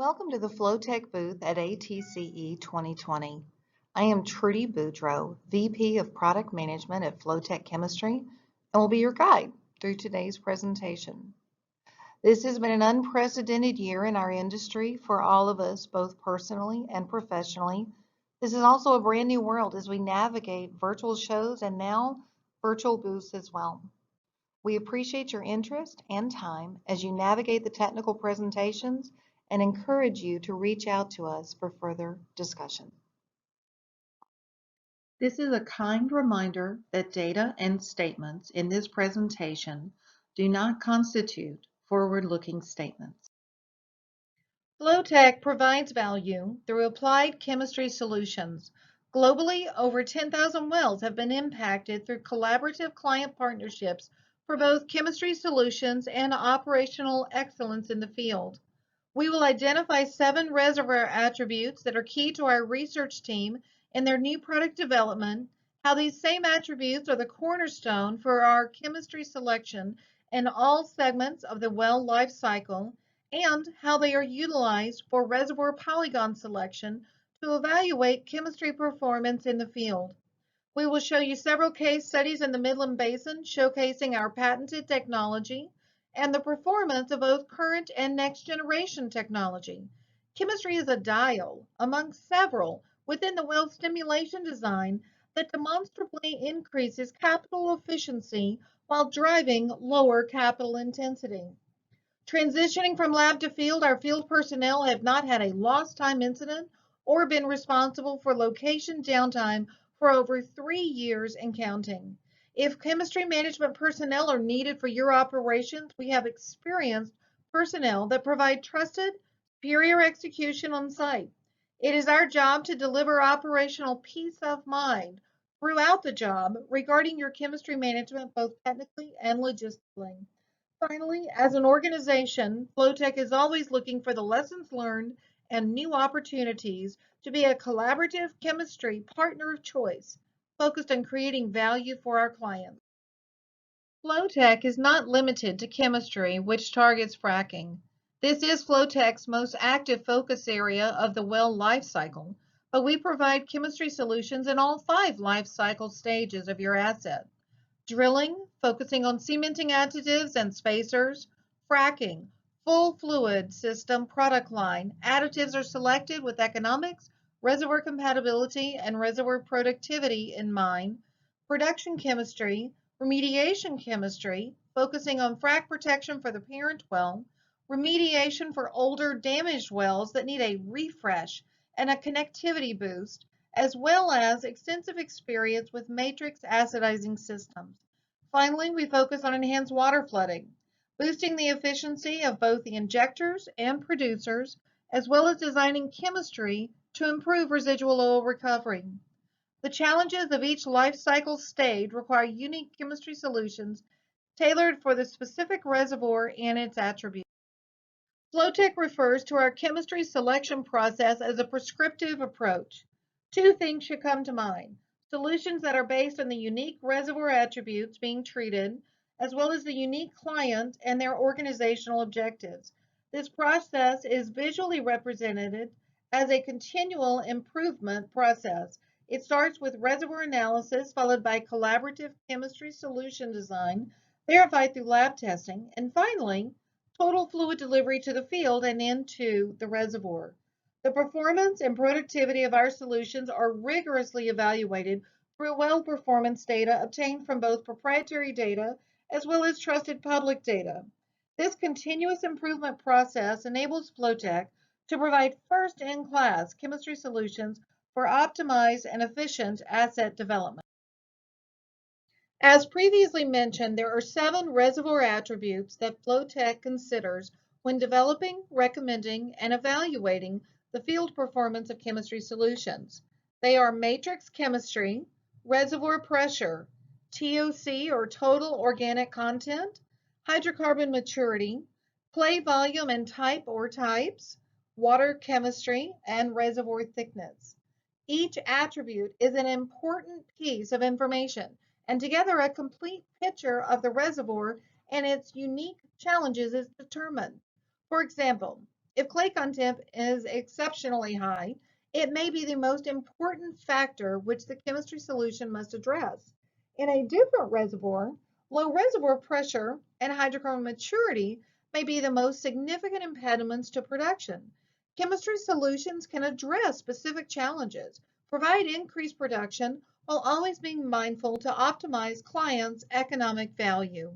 Welcome to the Flotek booth at ATCE 2020. I am Trudy Boudreau, VP of Product Management at Flotek Chemistry, and will be your guide through today's presentation. This has been an unprecedented year in our industry for all of us, both personally and professionally. This is also a brand new world as we navigate virtual shows and now virtual booths as well. We appreciate your interest and time as you navigate the technical presentations and encourage you to reach out to us for further discussion. This is a kind reminder that data and statements in this presentation do not constitute forward-looking statements. Flotek provides value through applied chemistry solutions. Globally, over 10,000 wells have been impacted through collaborative client partnerships for both chemistry solutions and operational excellence in the field. We will identify 7 reservoir attributes that are key to our research team in their new product development, how these same attributes are the cornerstone for our chemistry selection in all segments of the well life cycle, and how they are utilized for reservoir polygon selection to evaluate chemistry performance in the field. We will show you several case studies in the Midland Basin showcasing our patented technology and the performance of both current and next generation technology. Chemistry is a dial among several within the well stimulation design that demonstrably increases capital efficiency while driving lower capital intensity. Transitioning from lab to field, our field personnel have not had a lost time incident or been responsible for location downtime for over 3 years and counting. If chemistry management personnel are needed for your operations, we have experienced personnel that provide trusted, superior execution on site. It is our job to deliver operational peace of mind throughout the job regarding your chemistry management, both technically and logistically. Finally, as an organization, Flotek is always looking for the lessons learned and new opportunities to be a collaborative chemistry partner of choice, focused on creating value for our clients. Flotek is not limited to chemistry, which targets fracking. This is Flotek's most active focus area of the well life cycle, but we provide chemistry solutions in all 5 life cycle stages of your asset. Drilling, focusing on cementing additives and spacers. Fracking, full fluid system product line. Additives are selected with economics, reservoir compatibility, and reservoir productivity in mind. Production chemistry, remediation chemistry, focusing on frac protection for the parent well. Remediation for older damaged wells that need a refresh and a connectivity boost, as well as extensive experience with matrix acidizing systems. Finally, we focus on enhanced water flooding, boosting the efficiency of both the injectors and producers, as well as designing chemistry to improve residual oil recovery. The challenges of each life cycle stage require unique chemistry solutions tailored for the specific reservoir and its attributes. Flotek refers to our chemistry selection process as a prescriptive approach. 2 things should come to mind: solutions that are based on the unique reservoir attributes being treated, as well as the unique client and their organizational objectives. This process is visually represented as a continual improvement process. It starts with reservoir analysis, followed by collaborative chemistry solution design, verified through lab testing, and finally, total fluid delivery to the field and into the reservoir. The performance and productivity of our solutions are rigorously evaluated through well performance data obtained from both proprietary data as well as trusted public data. This continuous improvement process enables Flotek to provide first-in-class chemistry solutions for optimized and efficient asset development. As previously mentioned, there are 7 reservoir attributes that Flotek considers when developing, recommending, and evaluating the field performance of chemistry solutions. They are matrix chemistry, reservoir pressure, TOC or total organic content, hydrocarbon maturity, clay volume and type or types, water chemistry, and reservoir thickness. Each attribute is an important piece of information, and together a complete picture of the reservoir and its unique challenges is determined. For example, If clay content is exceptionally high, it may be the most important factor which the chemistry solution must address. In a different reservoir, low reservoir pressure and hydrocarbon maturity may be the most significant impediments to production. Chemistry solutions can address specific challenges, provide increased production, while always being mindful to optimize clients' economic value.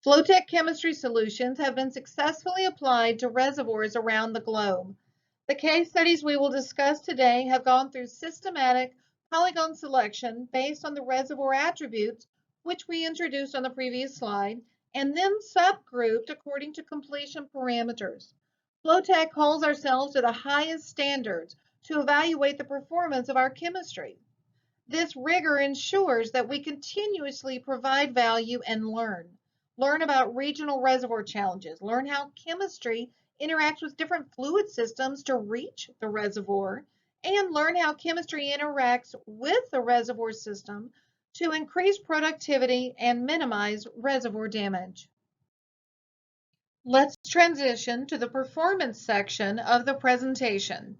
Flotek chemistry solutions have been successfully applied to reservoirs around the globe. The case studies we will discuss today have gone through systematic polygon selection based on the reservoir attributes, which we introduced on the previous slide, and then subgrouped according to completion parameters. Flotek holds ourselves to the highest standards to evaluate the performance of our chemistry. This rigor ensures that we continuously provide value and learn. Learn about regional reservoir challenges, learn how chemistry interacts with different fluid systems to reach the reservoir, and learn how chemistry interacts with the reservoir system to increase productivity and minimize reservoir damage. Let's transition to the performance section of the presentation.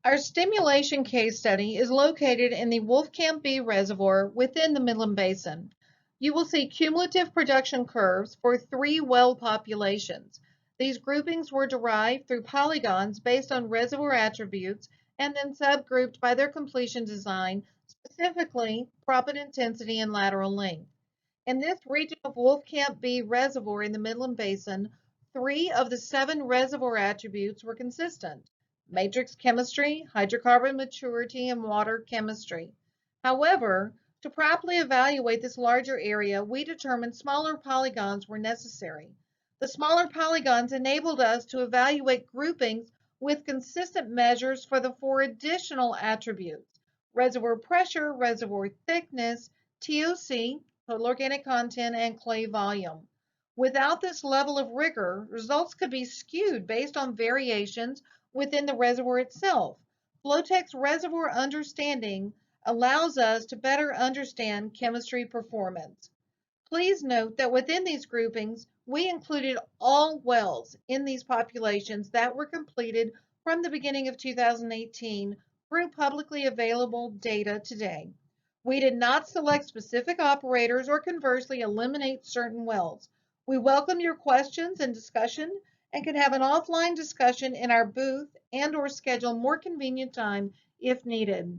Our stimulation case study is located in the Wolfcamp B reservoir within the Midland Basin. You will see cumulative production curves for 3 well populations. These groupings were derived through polygons based on reservoir attributes and then subgrouped by their completion design, specifically proppant intensity and lateral length. In this region of Wolfcamp B reservoir in the Midland Basin, 3 of the 7 reservoir attributes were consistent: matrix chemistry, hydrocarbon maturity, and water chemistry. However, to properly evaluate this larger area, we determined smaller polygons were necessary. The smaller polygons enabled us to evaluate groupings with consistent measures for the 4 additional attributes: reservoir pressure, reservoir thickness, TOC, total organic content, and clay volume. Without this level of rigor, results could be skewed based on variations within the reservoir itself. Flotek's reservoir understanding allows us to better understand chemistry performance. Please note that within these groupings, we included all wells in these populations that were completed from the beginning of 2018 through publicly available data today. We did not select specific operators or conversely eliminate certain wells. We welcome your questions and discussion and can have an offline discussion in our booth and/or schedule more convenient time if needed.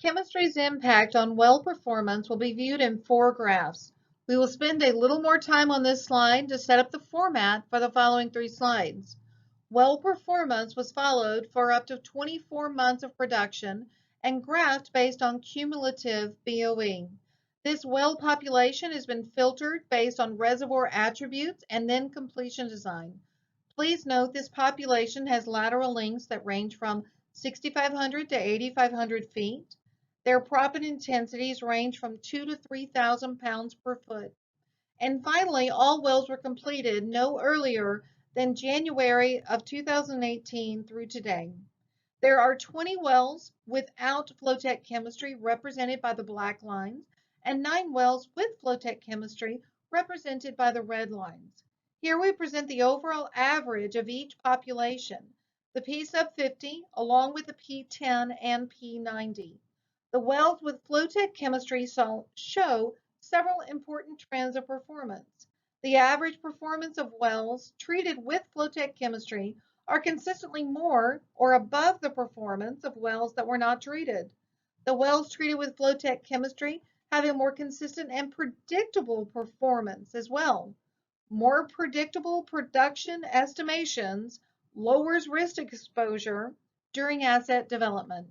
Chemistry's impact on well performance will be viewed in 4 graphs. We will spend a little more time on this slide to set up the format for the following 3 slides. Well performance was followed for up to 24 months of production and graphed based on cumulative BOE. This well population has been filtered based on reservoir attributes and then completion design. Please note this population has lateral lengths that range from 6,500 to 8,500 feet. Their proppant intensities range from 2 to 3,000 pounds per foot. And finally, all wells were completed no earlier than January of 2018 through today. There are 20 wells without Flotek chemistry represented by the black lines and 9 wells with Flotek chemistry represented by the red lines. Here we present the overall average of each population, the P sub 50 along with the P10 and P90. The wells with Flotek chemistry show several important trends of performance. The average performance of wells treated with Flotek chemistry are consistently more or above the performance of wells that were not treated. The wells treated with Flotek chemistry have a more consistent and predictable performance as well. More predictable production estimations lowers risk exposure during asset development.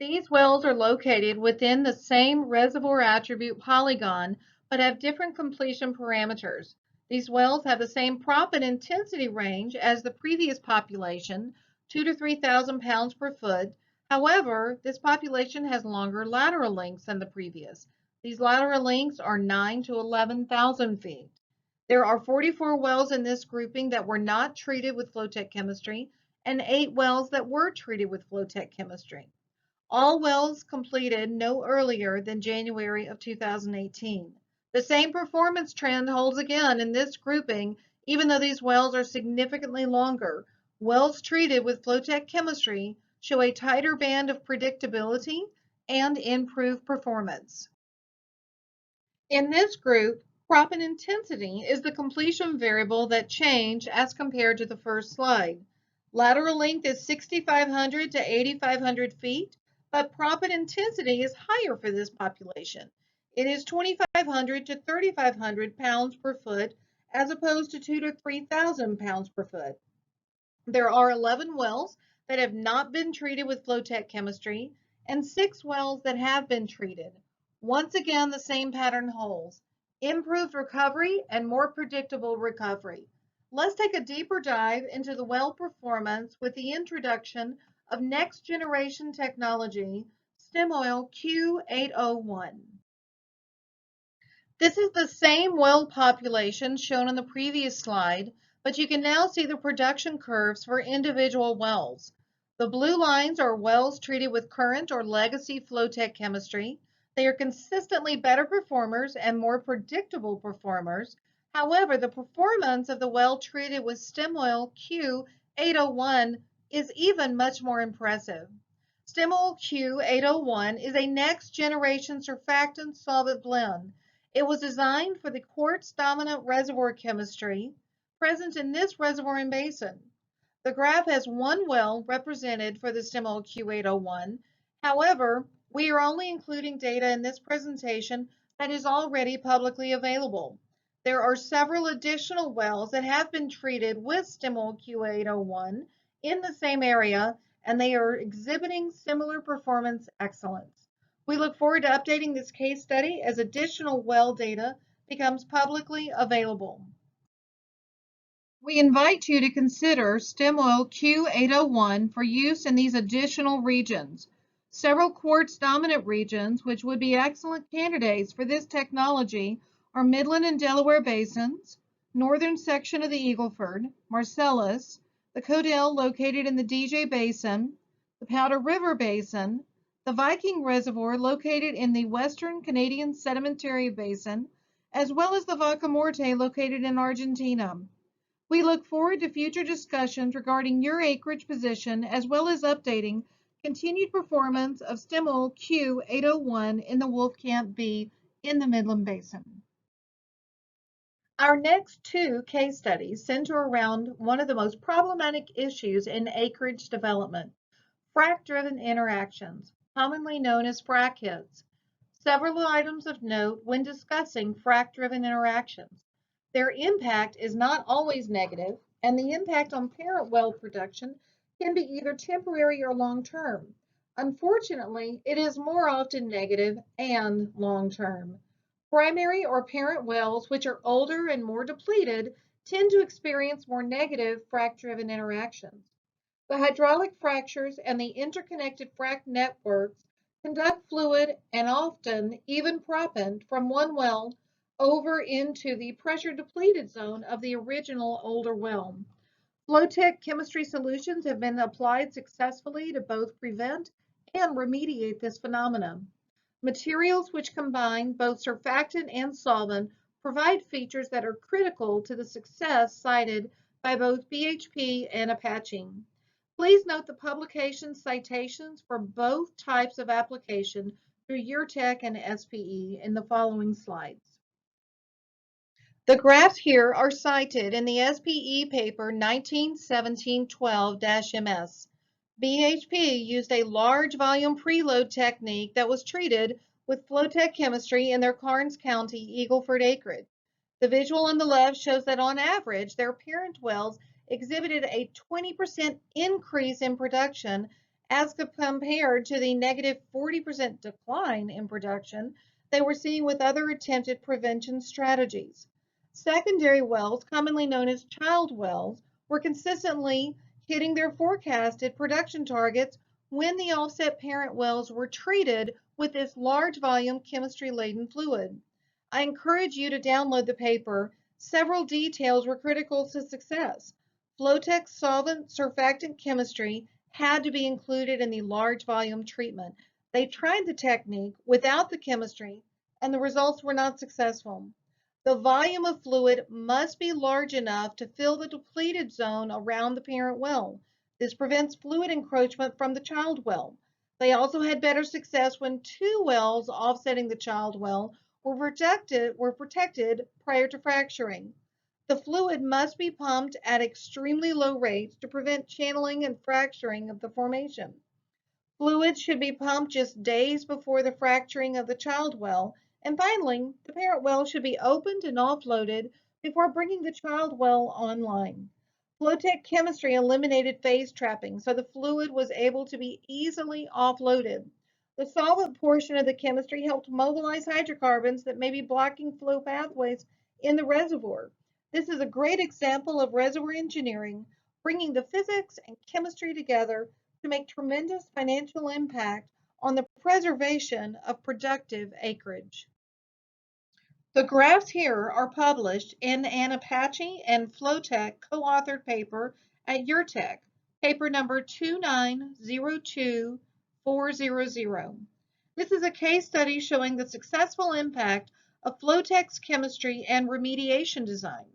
These wells are located within the same reservoir attribute polygon, but have different completion parameters. These wells have the same proppant intensity range as the previous population, 2 to 3,000 pounds per foot. However, this population has longer lateral lengths than the previous. These lateral lengths are 9 to 11,000 feet. There are 44 wells in this grouping that were not treated with Flotek chemistry and 8 wells that were treated with Flotek chemistry. All wells completed no earlier than January of 2018. The same performance trend holds again in this grouping, even though these wells are significantly longer. Wells treated with Flotek chemistry show a tighter band of predictability and improved performance. In this group, proppant intensity is the completion variable that changed as compared to the first slide. Lateral length is 6,500 to 8,500 feet, but proppant intensity is higher for this population. It is 2,500 to 3,500 pounds per foot as opposed to 2,000 to 3,000 pounds per foot. There are 11 wells that have not been treated with Flotek chemistry and 6 wells that have been treated. Once again, the same pattern holds: improved recovery and more predictable recovery. Let's take a deeper dive into the well performance with the introduction of next generation technology, stem oil Q801. This is the same well population shown on the previous slide, but you can now see the production curves for individual wells. The blue lines are wells treated with current or legacy Flotek chemistry. They are consistently better performers and more predictable performers. However, the performance of the well treated with stem oil Q801 is even much more impressive. Stem oil Q801 is a next generation surfactant solvent blend. It was designed for the quartz dominant reservoir chemistry present in this reservoir and basin. The graph has one well represented for the stem oil Q801. However, we are only including data in this presentation that is already publicly available. There are several additional wells that have been treated with stem oil Q801 in the same area, and they are exhibiting similar performance excellence. We look forward to updating this case study as additional well data becomes publicly available. We invite you to consider stem oil Q801 for use in these additional regions. Several quartz dominant regions which would be excellent candidates for this technology are Midland and Delaware basins, northern section of the Eagle Ford, Marcellus, the Codell located in the DJ Basin, the Powder River Basin, the Viking Reservoir located in the Western Canadian Sedimentary Basin, as well as the Vaca Muerta located in Argentina. We look forward to future discussions regarding your acreage position as well as updating continued performance of stem oil Q801 in the Wolfcamp B in the Midland Basin. Our next two case studies center around one of the most problematic issues in acreage development: frac-driven interactions, commonly known as frac hits. Several items of note when discussing frac-driven interactions. Their impact is not always negative, and the impact on parent well production can be either temporary or long-term. Unfortunately, it is more often negative and long-term. Primary or parent wells, which are older and more depleted, tend to experience more negative frac-driven interactions. The hydraulic fractures and the interconnected frac networks conduct fluid and often even proppant from one well over into the pressure depleted zone of the original older well. Flotek chemistry solutions have been applied successfully to both prevent and remediate this phenomenon. Materials which combine both surfactant and solvent provide features that are critical to the success cited by both BHP and Apache. Please note the publication citations for both types of application through URTech and SPE in the following slides. The graphs here are cited in the SPE paper 1917-12-MS. BHP used a large volume preload technique that was treated with Flotek chemistry in their Karnes County Eagle Ford acreage. The visual on the left shows that on average, their parent wells exhibited a 20% increase in production as compared to the negative 40% decline in production they were seeing with other attempted prevention strategies. Secondary wells, commonly known as child wells, were consistently hitting their forecasted production targets when the offset parent wells were treated with this large volume chemistry-laden fluid. I encourage you to download the paper. Several details were critical to success. Flotek solvent surfactant chemistry had to be included in the large volume treatment. They tried the technique without the chemistry and the results were not successful. The volume of fluid must be large enough to fill the depleted zone around the parent well. This prevents fluid encroachment from the child well. They also had better success when two wells offsetting the child well were protected prior to fracturing. The fluid must be pumped at extremely low rates to prevent channeling and fracturing of the formation. Fluids should be pumped just days before the fracturing of the child well. And finally, the parent well should be opened and offloaded before bringing the child well online. Flotek chemistry eliminated phase trapping, so the fluid was able to be easily offloaded. The solvent portion of the chemistry helped mobilize hydrocarbons that may be blocking flow pathways in the reservoir. This is a great example of reservoir engineering, bringing the physics and chemistry together to make tremendous financial impact on the preservation of productive acreage. The graphs here are published in an ATCE and Flotek co-authored paper at URTech, paper number 2902400. This is a case study showing the successful impact of Flotek's chemistry and remediation design.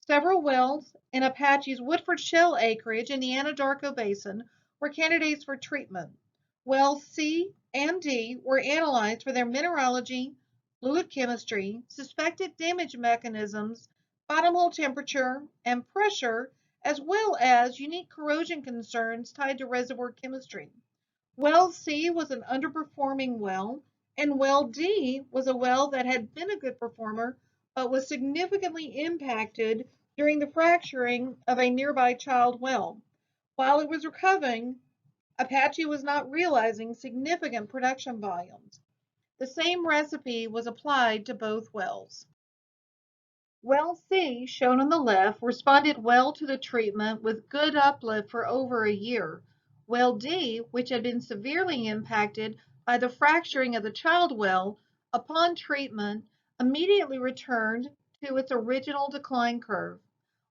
Several wells in ATCE's Woodford Shale acreage in the Anadarko Basin were candidates for treatment. Wells C and D were analyzed for their mineralogy, fluid chemistry, suspected damage mechanisms, bottom hole temperature and pressure, as well as unique corrosion concerns tied to reservoir chemistry. Well C was an underperforming well, and well D was a well that had been a good performer but was significantly impacted during the fracturing of a nearby child well. While it was recovering, ATCE was not realizing significant production volumes. The same recipe was applied to both wells. Well C, shown on the left, responded well to the treatment with good uplift for over a year. Well D, which had been severely impacted by the fracturing of the child well, upon treatment, immediately returned to its original decline curve.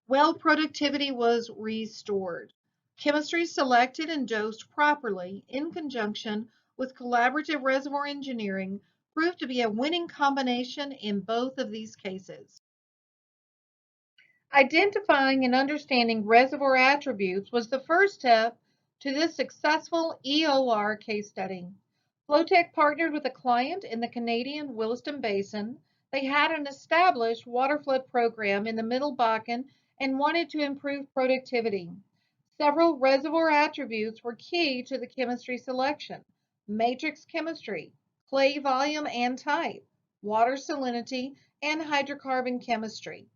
Well productivity was restored. Chemistry selected and dosed properly in conjunction with collaborative reservoir engineering proved to be a winning combination in both of these cases. Identifying and understanding reservoir attributes was the first step to this successful EOR case study. Flotek partnered with a client in the Canadian Williston Basin. They had an established waterflood program in the Middle Bakken and wanted to improve productivity. Several reservoir attributes were key to the chemistry selection: matrix chemistry, clay volume and type, water salinity, and hydrocarbon chemistry.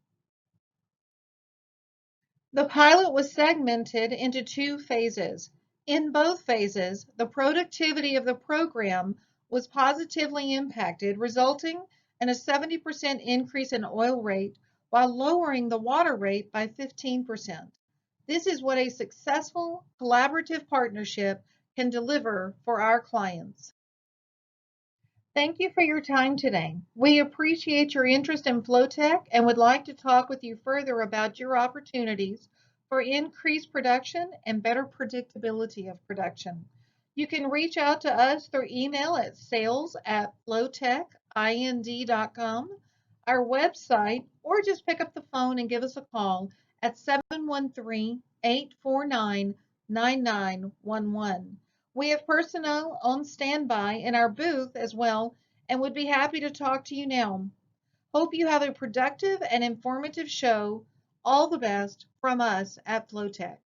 The pilot was segmented into two phases. In both phases, the productivity of the program was positively impacted, resulting in a 70% increase in oil rate while lowering the water rate by 15%. This is what a successful collaborative partnership can deliver for our clients. Thank you for your time today. We appreciate your interest in Flotek and would like to talk with you further about your opportunities for increased production and better predictability of production. You can reach out to us through email at sales@flotekind.com, our website, or just pick up the phone and give us a call at 713-849-9911. We have personnel on standby in our booth as well and would be happy to talk to you now. Hope you have a productive and informative show. All the best from us at Flotek.